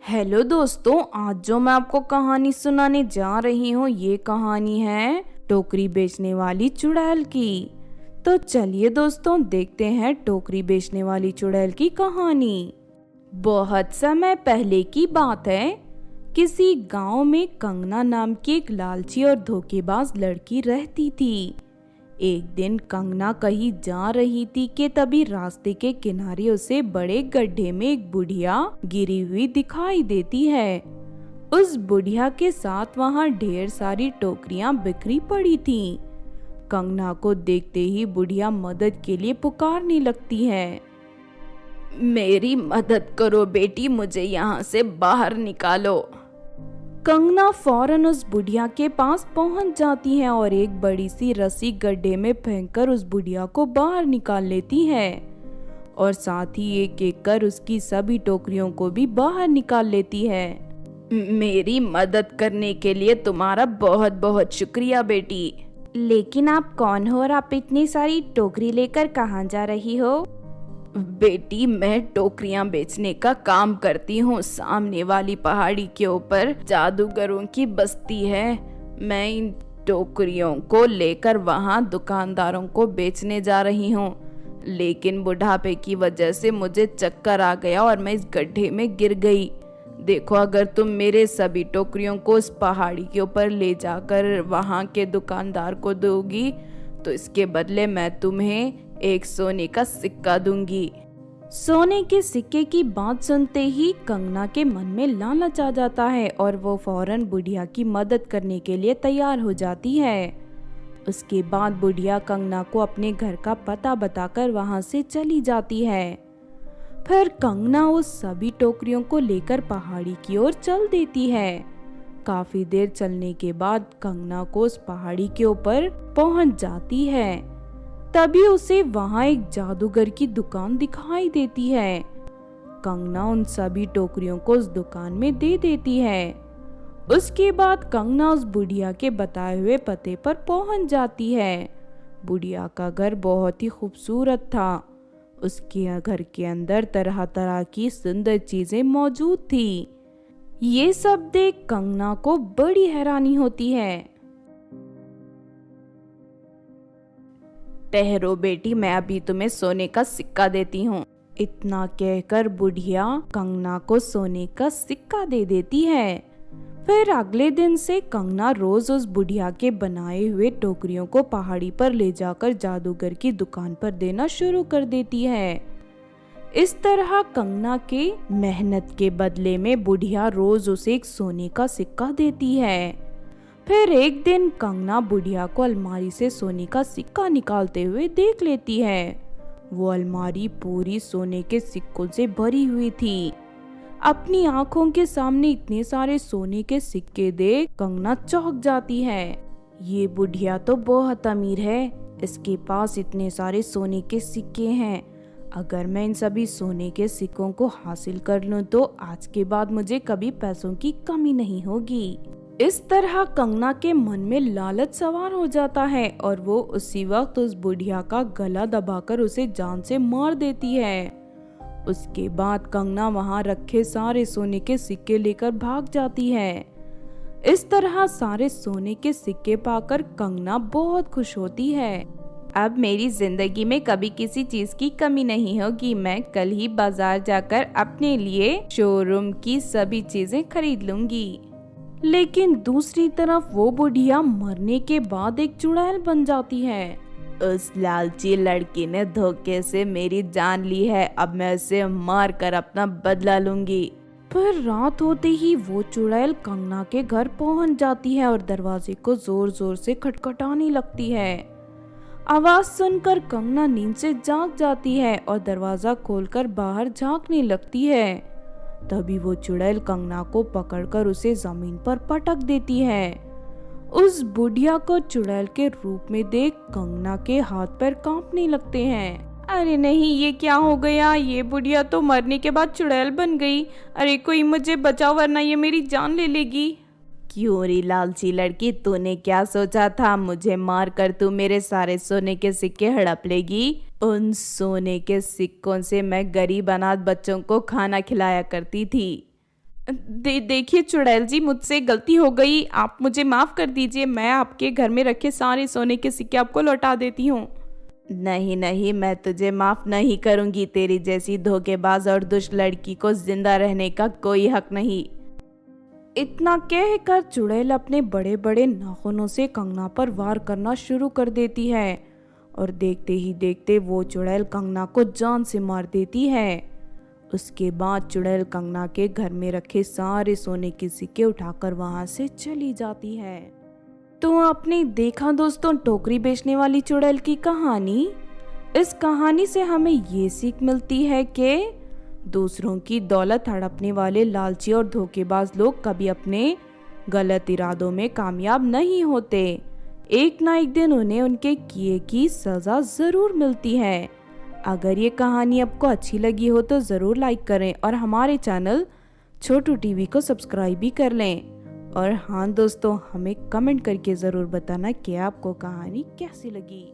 Hello दोस्तों, आज जो मैं आपको कहानी सुनाने जा रही हूँ ये कहानी है टोकरी बेचने वाली चुड़ैल की। तो चलिए दोस्तों देखते हैं टोकरी बेचने वाली चुड़ैल की कहानी। बहुत समय पहले की बात है। किसी गांव में कंगना नाम की एक लालची और धोखेबाज लड़की रहती थी। एक दिन कंगना कहीं जा रही थी कि तभी रास्ते के किनारे उसे बड़े गड्ढे में एक बुढ़िया गिरी हुई दिखाई देती है। उस बुढ़िया के साथ वहां ढेर सारी टोकरियां बिखरी पड़ी थीं। कंगना को देखते ही बुढ़िया मदद के लिए पुकारने लगती है। मेरी मदद करो बेटी, मुझे यहाँ से बाहर निकालो। कंगना फौरन उस बुढ़िया के पास पहुंच जाती है और एक बड़ी सी रस्सी गड्ढे में फेंककर उस बुढ़िया को बाहर निकाल लेती है और साथ ही एक एक कर उसकी सभी टोकरियों को भी बाहर निकाल लेती है। मेरी मदद करने के लिए तुम्हारा बहुत बहुत शुक्रिया बेटी। लेकिन आप कौन हो और आप इतनी सारी टोकरी लेकर कहाँ जा रही हो? बेटी, मैं टोकरियां बेचने का काम करती हूँ। सामने वाली पहाड़ी के ऊपर जादूगरों की बस्ती है। मैं इन टोकरियों को लेकर वहाँ दुकानदारों को बेचने जा रही हूँ, लेकिन बुढ़ापे की वजह से मुझे चक्कर आ गया और मैं इस गड्ढे में गिर गई। देखो, अगर तुम मेरे सभी टोकरियों को उस पहाड़ी के ऊपर ले जाकर वहाँ के दुकानदार को दोगी तो इसके बदले मैं तुम्हें एक सोने का सिक्का दूंगी। सोने के सिक्के की बात सुनते ही कंगना के मन में लालच आ जाता है और वो फौरन बुढ़िया की मदद करने के लिए तैयार हो जाती है। उसके बाद बुढ़िया कंगना को अपने घर का पता बताकर वहां से चली जाती है। फिर कंगना उस सभी टोकरियों को लेकर पहाड़ी की ओर चल देती है। काफी देर चलने के बाद कंगना को उस पहाड़ी के ऊपर पहुंच जाती है। तभी उसे वहां एक जादूगर की दुकान दिखाई देती है। कंगना उन सभी टोकरियों को उस दुकान में दे देती है। उसके बाद कंगना उस बुढ़िया के बताए हुए पते पर पहुंच जाती है। बुढ़िया का घर बहुत ही खूबसूरत था। उसके घर के अंदर तरह तरह की सुंदर चीजें मौजूद थी। ये सब देख कंगना को बड़ी हैरानी होती है। ठहरो बेटी, मैं अभी तुम्हें सोने का सिक्का देती हूँ। इतना कहकर बुढ़िया कंगना को सोने का सिक्का दे देती है। फिर अगले दिन से कंगना रोज उस बुढ़िया के बनाए हुए टोकरियों को पहाड़ी पर ले जाकर जादूगर की दुकान पर देना शुरू कर देती है। इस तरह कंगना के मेहनत के बदले में बुढ़िया रोज उसे एक सोने का सिक्का देती है। फिर एक दिन कंगना बुढ़िया को अलमारी से सोने का सिक्का निकालते हुए देख लेती है। वो अलमारी पूरी सोने के सिक्कों से भरी हुई थी। अपनी आंखों के सामने इतने सारे सोने के सिक्के देख कंगना चौंक जाती है। ये बुढ़िया तो बहुत अमीर है, इसके पास इतने सारे सोने के सिक्के हैं। अगर मैं इन सभी सोने के सिक्कों को हासिल कर लूं तो आज के बाद मुझे कभी पैसों की कमी नहीं होगी। इस तरह कंगना के मन में लालच सवार हो जाता है और वो उसी वक्त उस बुढ़िया का गला दबाकर उसे जान से मार देती है। उसके बाद कंगना वहां रखे सारे सोने के सिक्के लेकर भाग जाती है। इस तरह सारे सोने के सिक्के पाकर कंगना बहुत खुश होती है। अब मेरी जिंदगी में कभी किसी चीज की कमी नहीं होगी। मैं कल ही बाजार जाकर अपने लिए शोरूम की सभी चीजें खरीद लूंगी। लेकिन दूसरी तरफ वो बुढ़िया मरने के बाद एक चुड़ैल बन जाती है। उस लालची लड़की ने धोखे से मेरी जान ली है, अब मैं उसे मार कर अपना बदला लूंगी। फिर रात होते ही वो चुड़ैल कंगना के घर पहुंच जाती है और दरवाजे को जोर जोर से खटखटाने लगती है। आवाज सुनकर कंगना नींद से जाग जाती है और दरवाजा खोलकर बाहर झांकने लगती है। तभी वो चुड़ैल कंगना को पकड़कर उसे जमीन पर पटक देती है। उस बुढ़िया को चुड़ैल के रूप में देख कंगना के हाथ पैर कांपने लगते हैं। अरे नहीं, ये क्या हो गया? ये बुढ़िया तो मरने के बाद चुड़ैल बन गई। अरे कोई मुझे बचाओ वरना ये मेरी जान ले लेगी। क्यों रे लालची लड़की, तूने क्या सोचा था? मुझे मार कर तू मेरे सारे सोने के सिक्के हड़प लेगी? उन सोने के सिक्कों से मैं गरीब अनाथ बच्चों को खाना खिलाया करती थी। देखिए चुड़ैल जी, मुझसे गलती हो गई, आप मुझे माफ़ कर दीजिए। मैं आपके घर में रखे सारे सोने के सिक्के आपको लौटा देती हूँ। नहीं नहीं, मैं तुझे माफ़ नहीं करूँगी। तेरी जैसी धोखेबाज और दुष्ट लड़की को जिंदा रहने का कोई हक नहीं। इतना कहकर चुड़ैल अपने बड़े बड़े नाखूनों से कंगना पर वार करना शुरू कर देती है और देखते ही देखते वो चुड़ैल कंगना को जान से मार देती है। उसके बाद चुड़ैल कंगना के घर में रखे सारे सोने के सिक्के उठाकर वहां से चली जाती है। तो आपने देखा दोस्तों टोकरी बेचने वाली चुड़ैल की कहानी। इस कहानी से हमें ये सीख मिलती है कि दूसरों की दौलत हड़पने वाले लालची और धोखेबाज लोग कभी अपने गलत इरादों में कामयाब नहीं होते। एक ना एक दिन उन्हें उनके किए की सजा जरूर मिलती है। अगर ये कहानी आपको अच्छी लगी हो तो ज़रूर लाइक करें और हमारे चैनल छोटू टीवी को सब्सक्राइब भी कर लें। और हाँ दोस्तों, हमें कमेंट करके ज़रूर बताना कि आपको कहानी कैसी लगी।